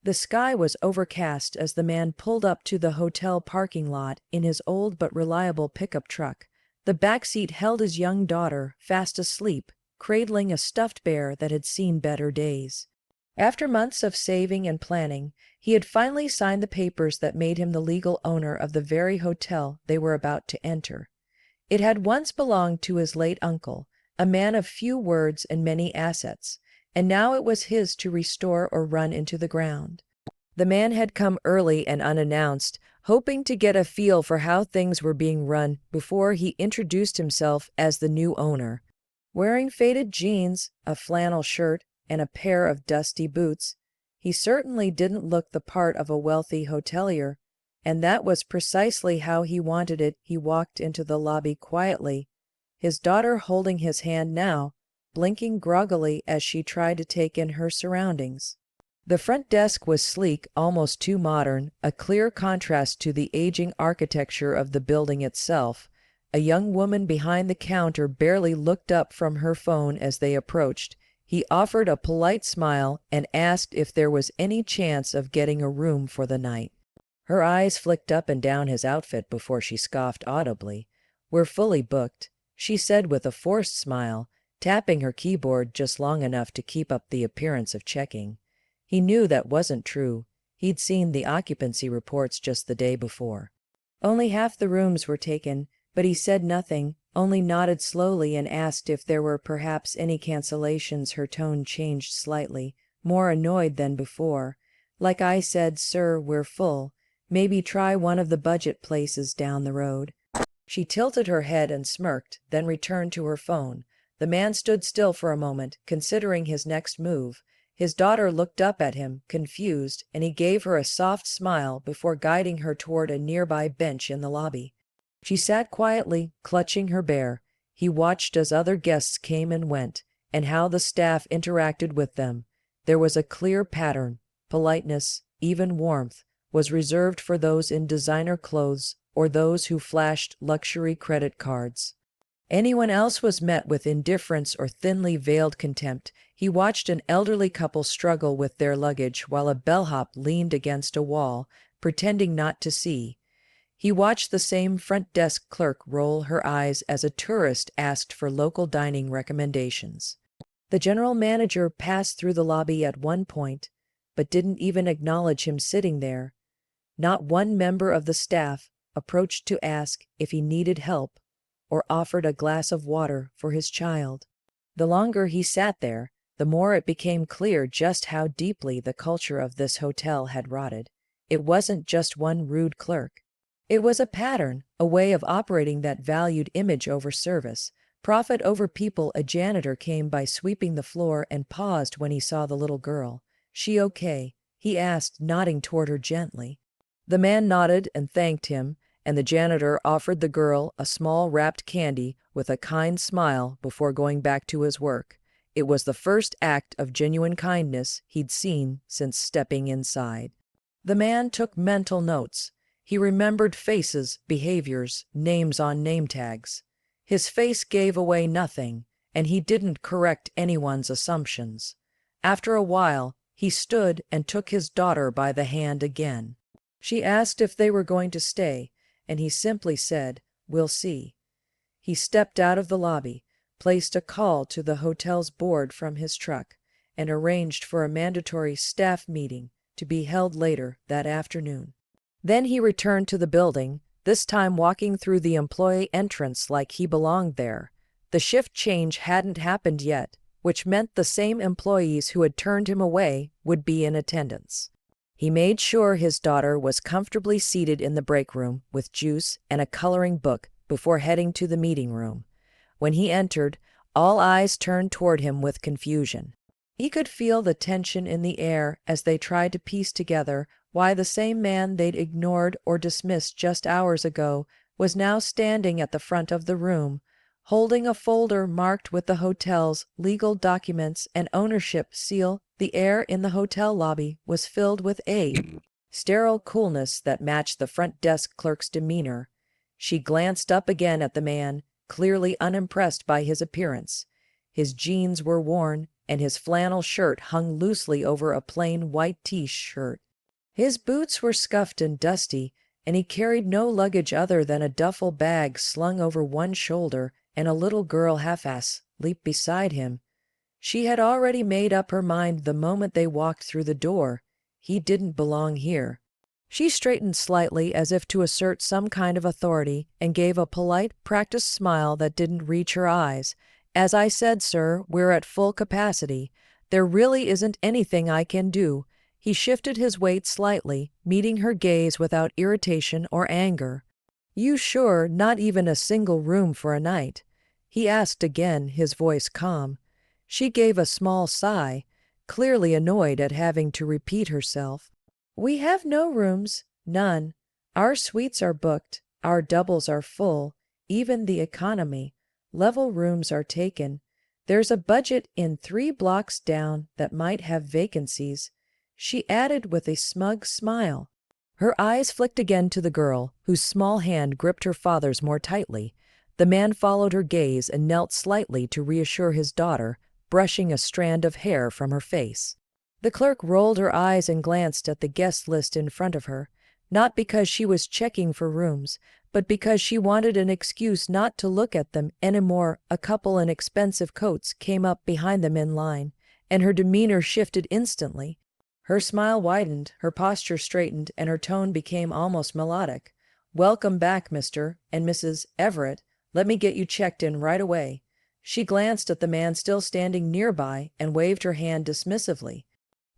The sky was overcast as the man pulled up to the hotel parking lot in his old but reliable pickup truck. The back seat held his young daughter, fast asleep, cradling a stuffed bear that had seen better days. After months of saving and planning, he had finally signed the papers that made him the legal owner of the very hotel they were about to enter. It had once belonged to his late uncle, a man of few words and many assets, and now it was his to restore or run into the ground. The man had come early and unannounced, hoping to get a feel for how things were being run before he introduced himself as the new owner. Wearing faded jeans, a flannel shirt, and a pair of dusty boots, he certainly didn't look the part of a wealthy hotelier, and that was precisely how he wanted it. He walked into the lobby quietly, his daughter holding his hand now, blinking groggily as she tried to take in her surroundings. The front desk was sleek, almost too modern, a clear contrast to the aging architecture of the building itself. A young woman behind the counter barely looked up from her phone as they approached. He offered a polite smile and asked if there was any chance of getting a room for the night. Her eyes flicked up and down his outfit before she scoffed audibly. "We're fully booked," she said with a forced smile, tapping her keyboard just long enough to keep up the appearance of checking. He knew that wasn't true. He'd seen the occupancy reports just the day before. Only half the rooms were taken, but he said nothing, only nodded slowly and asked if there were perhaps any cancellations. Her tone changed slightly, more annoyed than before. "Like I said, sir, we're full. Maybe try one of the budget places down the road." She tilted her head and smirked, then returned to her phone. The man stood still for a moment, considering his next move. His daughter looked up at him, confused, and he gave her a soft smile before guiding her toward a nearby bench in the lobby. She sat quietly, clutching her bear. He watched as other guests came and went, and how the staff interacted with them. There was a clear pattern. Politeness, even warmth, was reserved for those in designer clothes or those who flashed luxury credit cards. Anyone else was met with indifference or thinly veiled contempt. He watched an elderly couple struggle with their luggage while a bellhop leaned against a wall, pretending not to see. He watched the same front desk clerk roll her eyes as a tourist asked for local dining recommendations. The general manager passed through the lobby at one point, but didn't even acknowledge him sitting there. Not one member of the staff approached to ask if he needed help or offered a glass of water for his child. The longer he sat there, the more it became clear just how deeply the culture of this hotel had rotted. It wasn't just one rude clerk. It was a pattern, a way of operating that valued image over service, profit over people. A janitor came by sweeping the floor and paused when he saw the little girl. "She okay?" he asked, nodding toward her gently. The man nodded and thanked him, and the janitor offered the girl a small wrapped candy with a kind smile before going back to his work. It was the first act of genuine kindness he'd seen since stepping inside. The man took mental notes. He remembered faces, behaviors, names on name tags. His face gave away nothing, and he didn't correct anyone's assumptions. After a while, he stood and took his daughter by the hand again. She asked if they were going to stay, and he simply said, "We'll see." He stepped out of the lobby, placed a call to the hotel's board from his truck, and arranged for a mandatory staff meeting to be held later that afternoon. Then he returned to the building, this time walking through the employee entrance like he belonged there. The shift change hadn't happened yet, which meant the same employees who had turned him away would be in attendance. He made sure his daughter was comfortably seated in the break room with juice and a coloring book before heading to the meeting room. When he entered, all eyes turned toward him with confusion. He could feel the tension in the air as they tried to piece together why the same man they'd ignored or dismissed just hours ago was now standing at the front of the room, holding a folder marked with the hotel's legal documents and ownership seal. The air in the hotel lobby was filled with a sterile coolness that matched the front desk clerk's demeanor. She glanced up again at the man, clearly unimpressed by his appearance. His jeans were worn, and his flannel shirt hung loosely over a plain white t-shirt. His boots were scuffed and dusty, and he carried no luggage other than a duffel bag slung over one shoulder, and a little girl half-asleep beside him. She had already made up her mind the moment they walked through the door. He didn't belong here. She straightened slightly as if to assert some kind of authority and gave a polite, practiced smile that didn't reach her eyes. "As I said, sir, we're at full capacity. There really isn't anything I can do." He shifted his weight slightly, meeting her gaze without irritation or anger. "You sure not even a single room for a night?" he asked again, his voice calm. She gave a small sigh, clearly annoyed at having to repeat herself. "We have no rooms, none. Our suites are booked, our doubles are full, even the economy. Level rooms are taken. There's a budget in 3 blocks down that might have vacancies," she added with a smug smile. Her eyes flicked again to the girl, whose small hand gripped her father's more tightly. The man followed her gaze and knelt slightly to reassure his daughter, brushing a strand of hair from her face. The clerk rolled her eyes and glanced at the guest list in front of her, not because she was checking for rooms, but because she wanted an excuse not to look at them anymore. A couple in expensive coats came up behind them in line, and her demeanor shifted instantly. Her smile widened, her posture straightened, and her tone became almost melodic. "Welcome back, Mr. and Mrs. Everett. Let me get you checked in right away." She glanced at the man still standing nearby and waved her hand dismissively.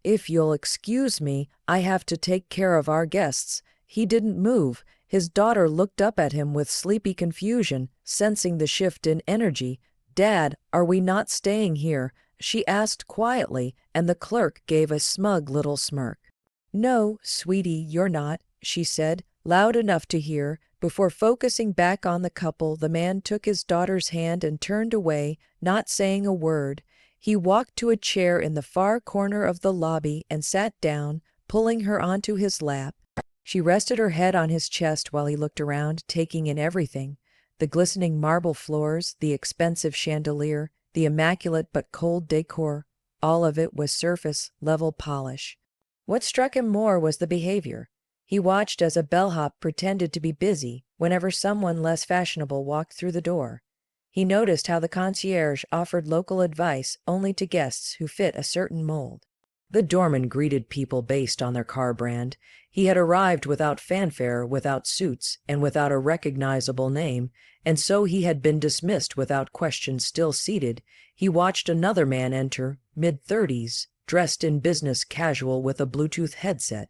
"If you'll excuse me, I have to take care of our guests." He didn't move. His daughter looked up at him with sleepy confusion, sensing the shift in energy. "Dad, are we not staying here?" she asked quietly, and the clerk gave a smug little smirk. "No, sweetie, you're not," she said, loud enough to hear. Before focusing back on the couple, the man took his daughter's hand and turned away, not saying a word. He walked to a chair in the far corner of the lobby and sat down, pulling her onto his lap. She rested her head on his chest while he looked around, taking in everything: the glistening marble floors, the expensive chandelier, the immaculate but cold decor. All of it was surface-level polish. What struck him more was the behavior. He watched as a bellhop pretended to be busy whenever someone less fashionable walked through the door. He noticed how the concierge offered local advice only to guests who fit a certain mold. The doorman greeted people based on their car brand. He had arrived without fanfare, without suits, and without a recognizable name, and so he had been dismissed without question. Still seated, he watched another man enter, mid-30s, dressed in business casual with a Bluetooth headset.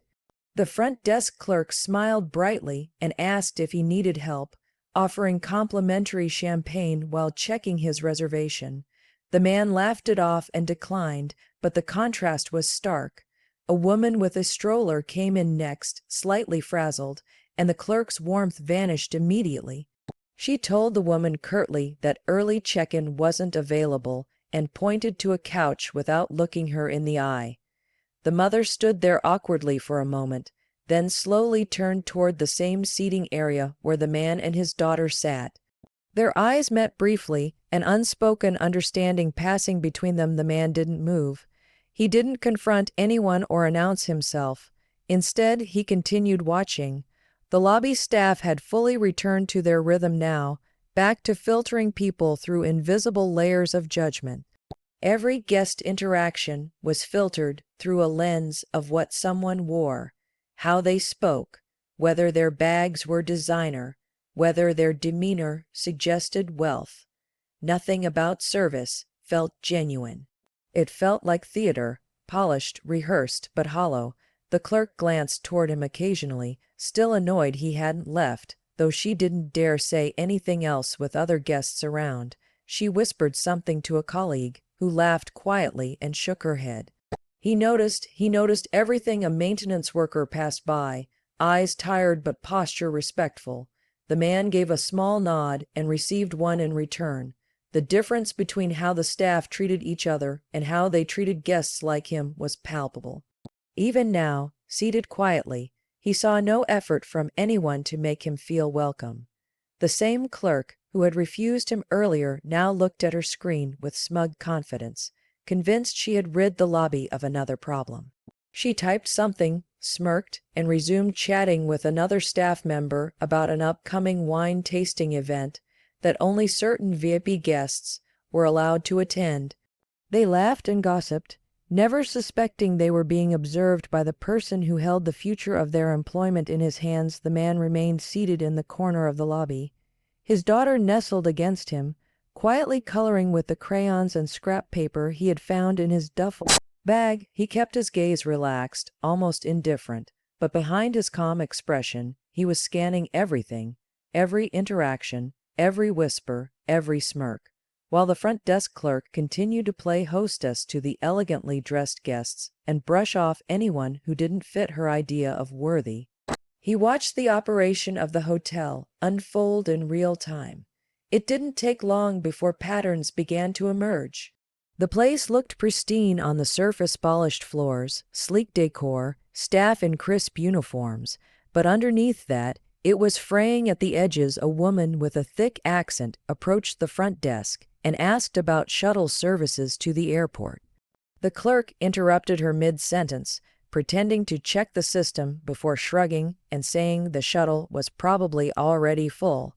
The front desk clerk smiled brightly and asked if he needed help, offering complimentary champagne while checking his reservation. The man laughed it off and declined, but the contrast was stark. A woman with a stroller came in next, slightly frazzled, and the clerk's warmth vanished immediately. She told the woman curtly that early check-in wasn't available and pointed to a couch without looking her in the eye. The mother stood there awkwardly for a moment, then slowly turned toward the same seating area where the man and his daughter sat. Their eyes met briefly, an unspoken understanding passing between them. The man didn't move. He didn't confront anyone or announce himself. Instead, he continued watching. The lobby staff had fully returned to their rhythm now, back to filtering people through invisible layers of judgment. Every guest interaction was filtered through a lens of what someone wore, how they spoke, whether their bags were designer, whether their demeanor suggested wealth. Nothing about service felt genuine. It felt like theater, polished, rehearsed, but hollow. The clerk glanced toward him occasionally, still annoyed he hadn't left, though she didn't dare say anything else with other guests around. She whispered something to a colleague, who laughed quietly and shook her head. He noticed everything. A maintenance worker passed by, eyes tired but posture respectful. The man gave a small nod and received one in return. The difference between how the staff treated each other and how they treated guests like him was palpable. Even now, seated quietly, he saw no effort from anyone to make him feel welcome. The same clerk who had refused him earlier now looked at her screen with smug confidence. convinced she had rid the lobby of another problem. She typed something, smirked, and resumed chatting with another staff member about an upcoming wine tasting event that only certain VIP guests were allowed to attend. They laughed and gossiped, never suspecting they were being observed by the person who held the future of their employment in his hands. The man remained seated in the corner of the lobby. His daughter nestled against him, quietly coloring with the crayons and scrap paper he had found in his duffel bag. He kept his gaze relaxed, almost indifferent, but behind his calm expression, he was scanning everything, every interaction, every whisper, every smirk, while the front desk clerk continued to play hostess to the elegantly dressed guests and brush off anyone who didn't fit her idea of worthy. He watched the operation of the hotel unfold in real time. It didn't take long before patterns began to emerge. The place looked pristine on the surface, polished floors, sleek decor, staff in crisp uniforms, but underneath that, it was fraying at the edges. A woman with a thick accent approached the front desk and asked about shuttle services to the airport. The clerk interrupted her mid-sentence, pretending to check the system before shrugging and saying the shuttle was probably already full.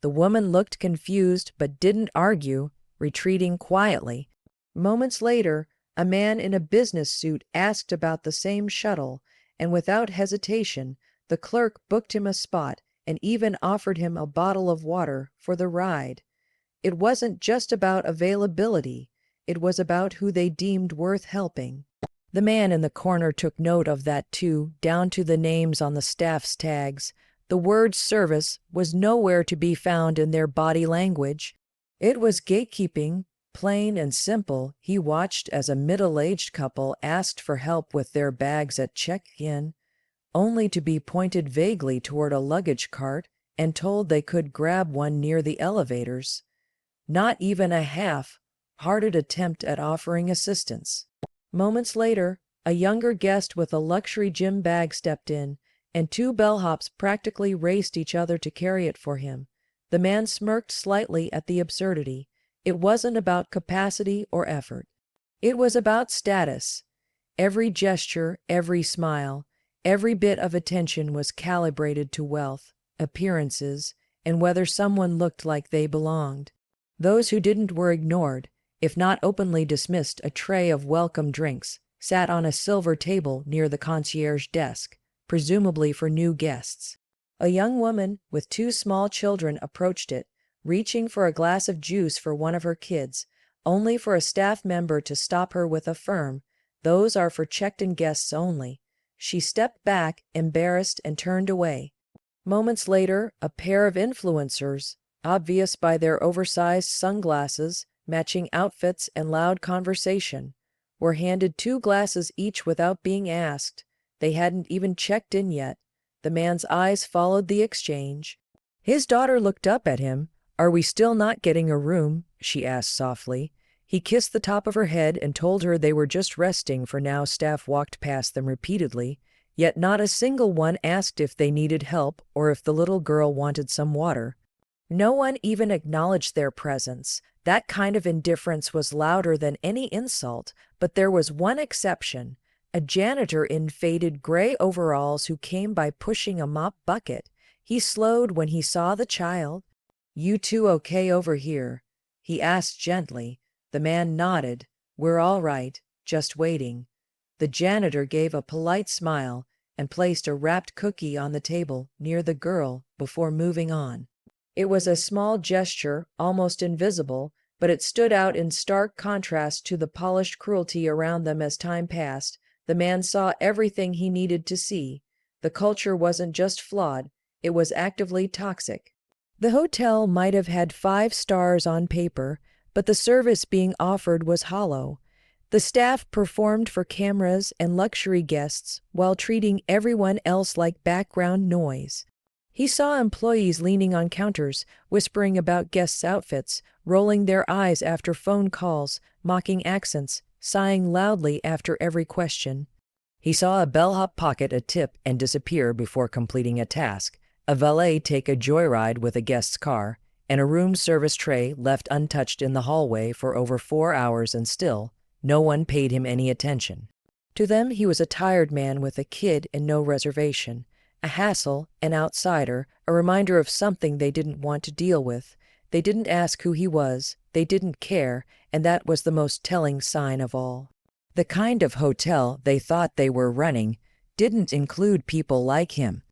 The woman looked confused but didn't argue, retreating quietly. Moments later, a man in a business suit asked about the same shuttle, and without hesitation, the clerk booked him a spot and even offered him a bottle of water for the ride. It wasn't just about availability, it was about who they deemed worth helping. The man in the corner took note of that too, down to the names on the staff's tags. The word service was nowhere to be found in their body language. It was gatekeeping, plain and simple. He watched as a middle-aged couple asked for help with their bags at check-in, only to be pointed vaguely toward a luggage cart and told they could grab one near the elevators. Not even a half-hearted attempt at offering assistance. Moments later, a younger guest with a luxury gym bag stepped in, and two bellhops practically raced each other to carry it for him. The man smirked slightly at the absurdity. It wasn't about capacity or effort. It was about status. Every gesture, every smile, every bit of attention was calibrated to wealth, appearances, and whether someone looked like they belonged. Those who didn't were ignored, if not openly dismissed. A tray of welcome drinks sat on a silver table near the concierge desk, presumably for new guests. A young woman with two small children approached it, reaching for a glass of juice for one of her kids, only for a staff member to stop her with a firm, "Those are for checked-in guests only." She stepped back, embarrassed, and turned away. Moments later, a pair of influencers, obvious by their oversized sunglasses, matching outfits, and loud conversation, were handed two glasses each without being asked. They hadn't even checked in yet. The man's eyes followed the exchange. His daughter looked up at him. "Are we still not getting a room?" she asked softly. He kissed the top of her head and told her they were just resting for now. Staff walked past them repeatedly, yet not a single one asked if they needed help or if the little girl wanted some water. No one even acknowledged their presence. That kind of indifference was louder than any insult, but there was one exception. A janitor in faded gray overalls who came by pushing a mop bucket. He slowed when he saw the child. "You two okay over here?" he asked gently. The man nodded. "We're all right, just waiting." The janitor gave a polite smile and placed a wrapped cookie on the table near the girl before moving on. It was a small gesture, almost invisible, but it stood out in stark contrast to the polished cruelty around them. As time passed, the man saw everything he needed to see. The culture wasn't just flawed, it was actively toxic. The hotel might have had 5 stars on paper, but the service being offered was hollow. The staff performed for cameras and luxury guests while treating everyone else like background noise. He saw employees leaning on counters, whispering about guests' outfits, rolling their eyes after phone calls, mocking accents, sighing loudly after every question. He saw a bellhop pocket a tip and disappear before completing a task, a valet take a joyride with a guest's car, and a room service tray left untouched in the hallway for over 4 hours, and still, No one paid him any attention. To them, he was a tired man with a kid and no reservation, a hassle, an outsider, a reminder of something they didn't want to deal with. They didn't ask who he was, they didn't care, and that was the most telling sign of all. The kind of hotel they thought they were running didn't include people like him,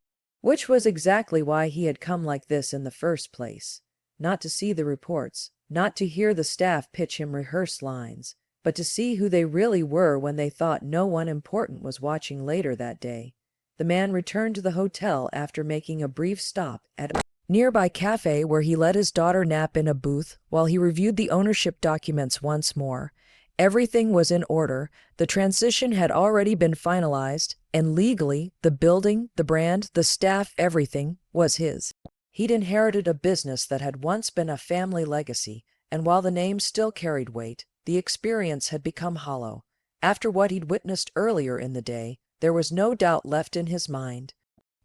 which was exactly why he had come like this in the first place. Not to see the reports, not to hear the staff pitch him rehearsed lines, but to see who they really were when they thought no one important was watching later that day. The man returned to the hotel after making a brief stop at a nearby cafe where he let his daughter nap in a booth while he reviewed the ownership documents once more. Everything was in order, the transition had already been finalized, and legally, the building, the brand, the staff, everything was his. He'd inherited a business that had once been a family legacy, and while the name still carried weight, the experience had become hollow. After what he'd witnessed earlier in the day, there was no doubt left in his mind.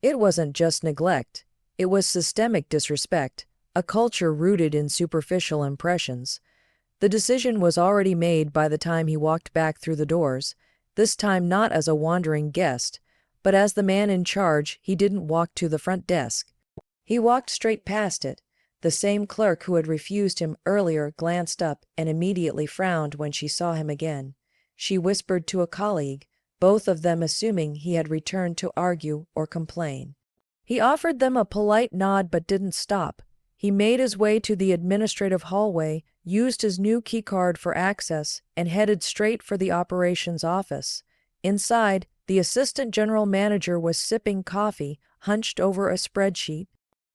It wasn't just neglect, it was systemic disrespect, a culture rooted in superficial impressions. The decision was already made by the time he walked back through the doors, this time not as a wandering guest, but as the man in charge. He didn't walk to the front desk. He walked straight past it. The same clerk who had refused him earlier glanced up and immediately frowned when she saw him again. She whispered to a colleague, both of them assuming he had returned to argue or complain. He offered them a polite nod but didn't stop. He made his way to the administrative hallway, used his new keycard for access, and headed straight for the operations office. Inside, the assistant general manager was sipping coffee, hunched over a spreadsheet.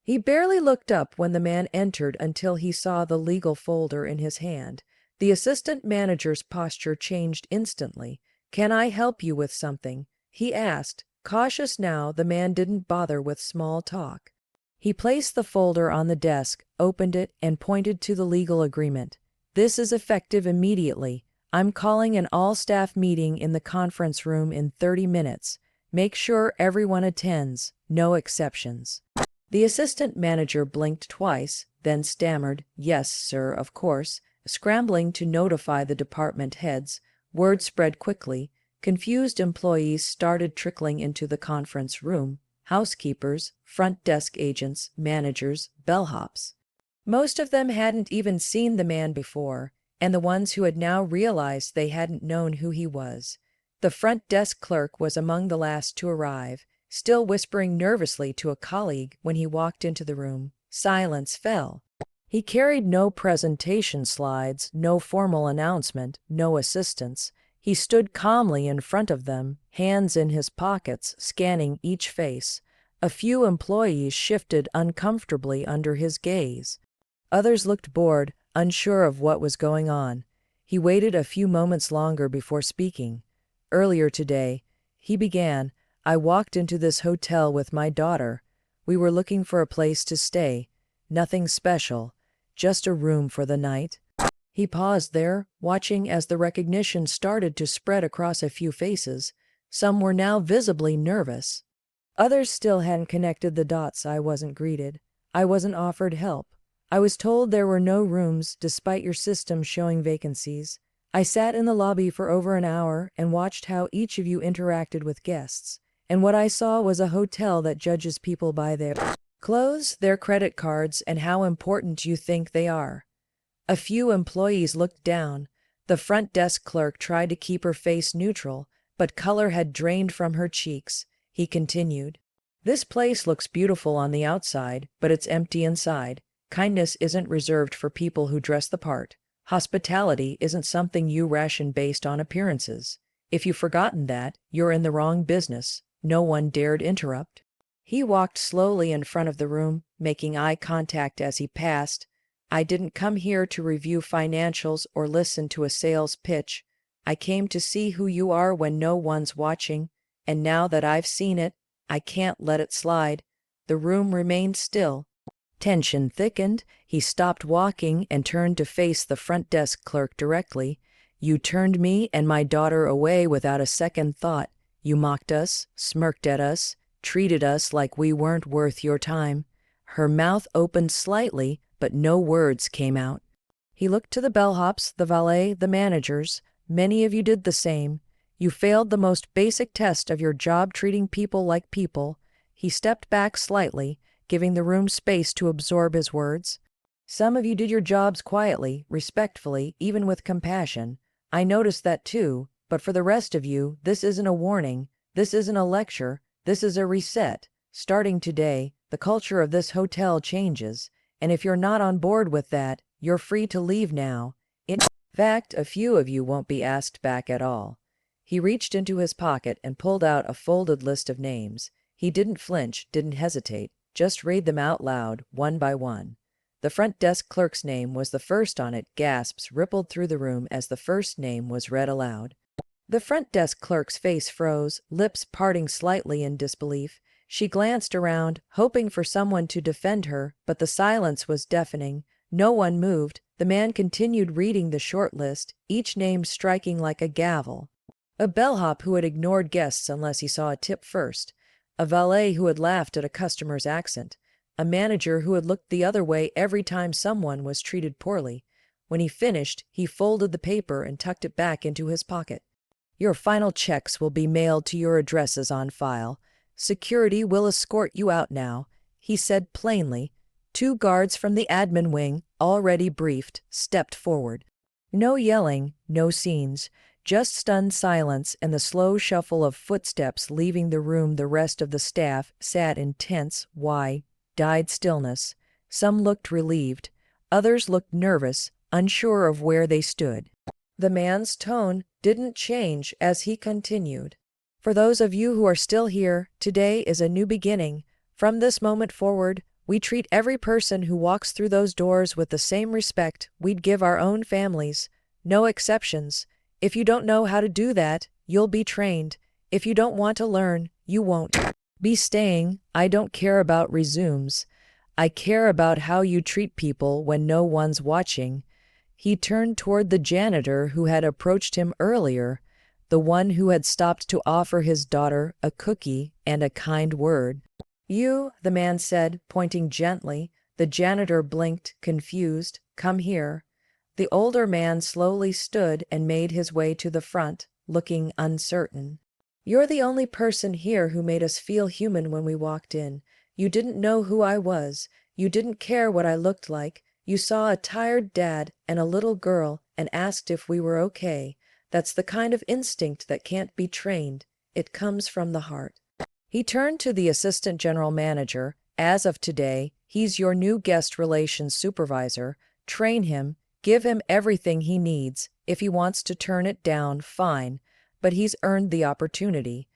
He barely looked up when the man entered until he saw the legal folder in his hand. The assistant manager's posture changed instantly. "Can I help you with something?" he asked. Cautious now, the man didn't bother with small talk. He placed the folder on the desk, opened it, and pointed to the legal agreement. "This is effective immediately. I'm calling an all-staff meeting in the conference room in 30 minutes. Make sure everyone attends, no exceptions." The assistant manager blinked twice, then stammered, "Yes, sir, of course," scrambling to notify the department heads. Word spread quickly. Confused employees started trickling into the conference room. Housekeepers, front desk agents, managers, bellhops. Most of them hadn't even seen the man before, and the ones who had now realized they hadn't known who he was. The front desk clerk was among the last to arrive, still whispering nervously to a colleague when he walked into the room. Silence fell. He carried no presentation slides, no formal announcement, no assistants. He stood calmly in front of them, hands in his pockets, scanning each face. A few employees shifted uncomfortably under his gaze. Others looked bored, unsure of what was going on. He waited a few moments longer before speaking. "Earlier today," he began, "I walked into this hotel with my daughter. We were looking for a place to stay. Nothing special, just a room for the night." He paused there, watching as the recognition started to spread across a few faces. Some were now visibly nervous. Others still hadn't connected the dots. "I wasn't greeted. I wasn't offered help. I was told there were no rooms, despite your system showing vacancies. I sat in the lobby for over an hour and watched how each of you interacted with guests. And what I saw was a hotel that judges people by their clothes, their credit cards, and how important you think they are." A few employees looked down. The front desk clerk tried to keep her face neutral, but color had drained from her cheeks. He continued, "This place looks beautiful on the outside, but it's empty inside. Kindness isn't reserved for people who dress the part. Hospitality isn't something you ration based on appearances. If you've forgotten that, you're in the wrong business." No one dared interrupt. He walked slowly in front of the room, making eye contact as he passed. "I didn't come here to review financials or listen to a sales pitch. I came to see who you are when no one's watching, and now that I've seen it, I can't let it slide." The room remained still. Tension thickened. He stopped walking and turned to face the front desk clerk directly. "You turned me and my daughter away without a second thought. You mocked us, smirked at us, treated us like we weren't worth your time." Her mouth opened slightly, but no words came out. He looked to the bellhops, the valet, the managers. Many of you did the same. You failed the most basic test of your job, treating people like people. He stepped back slightly, giving the room space to absorb his words. Some of you did your jobs quietly, respectfully, even with compassion. I noticed that too, but for the rest of you, this isn't a warning, this isn't a lecture, this is a reset. Starting today, the culture of this hotel changes, and if you're not on board with that, you're free to leave now. In fact, a few of you won't be asked back at all. He reached into his pocket and pulled out a folded list of names. He didn't flinch, didn't hesitate, just read them out loud, one by one. The front desk clerk's name was the first on it. Gasps rippled through the room as the first name was read aloud. The front desk clerk's face froze, lips parting slightly in disbelief. She glanced around, hoping for someone to defend her, but the silence was deafening. No one moved. The man continued reading the short list, each name striking like a gavel. A bellhop who had ignored guests unless he saw a tip first. A valet who had laughed at a customer's accent. A manager who had looked the other way every time someone was treated poorly. When he finished, he folded the paper and tucked it back into his pocket. Your final checks will be mailed to your addresses on file. Security will escort you out now, he said plainly. 2 guards from the admin wing, already briefed, stepped forward. No yelling, no scenes, just stunned silence and the slow shuffle of footsteps leaving the room. The rest of the staff sat in tense, wide-eyed stillness. Some looked relieved, others looked nervous, unsure of where they stood. The man's tone didn't change as he continued. For those of you who are still here, today is a new beginning. From this moment forward, we treat every person who walks through those doors with the same respect we'd give our own families. No exceptions. If you don't know how to do that, you'll be trained. If you don't want to learn, you won't be staying. I don't care about resumes. I care about how you treat people when no one's watching. He turned toward the janitor who had approached him earlier, the one who had stopped to offer his daughter a cookie and a kind word. You, the man said, pointing gently. The janitor blinked, confused. Come here. The older man slowly stood and made his way to the front, looking uncertain. You're the only person here who made us feel human when we walked in. You didn't know who I was. You didn't care what I looked like. You saw a tired dad and a little girl and asked if we were okay. That's the kind of instinct that can't be trained. It comes from the heart. He turned to the assistant general manager. As of today, he's your new guest relations supervisor. Train him, give him everything he needs. If he wants to turn it down, fine, but he's earned the opportunity.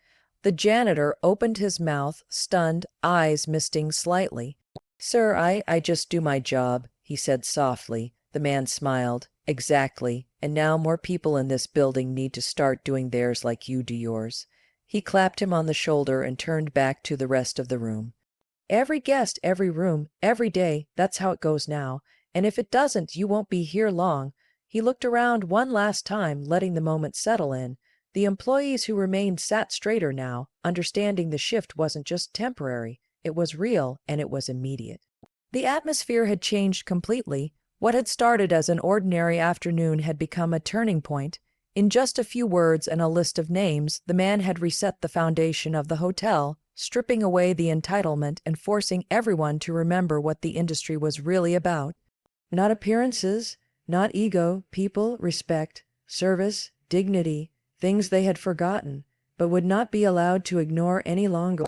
The janitor opened his mouth, stunned, eyes misting slightly. Sir, I just do my job, he said softly. The man smiled. Exactly, and now more people in this building need to start doing theirs like you do yours. He clapped him on the shoulder and turned back to the rest of the room. Every guest, every room, every day, that's how it goes now. And if it doesn't, you won't be here long. He looked around one last time, letting the moment settle in. The employees who remained sat straighter now, understanding the shift wasn't just temporary. It was real, and it was immediate. The atmosphere had changed completely. What had started as an ordinary afternoon had become a turning point. In just a few words and a list of names, the man had reset the foundation of the hotel, stripping away the entitlement and forcing everyone to remember what the industry was really about. Not appearances, not ego, people, respect, service, dignity, things they had forgotten, but would not be allowed to ignore any longer.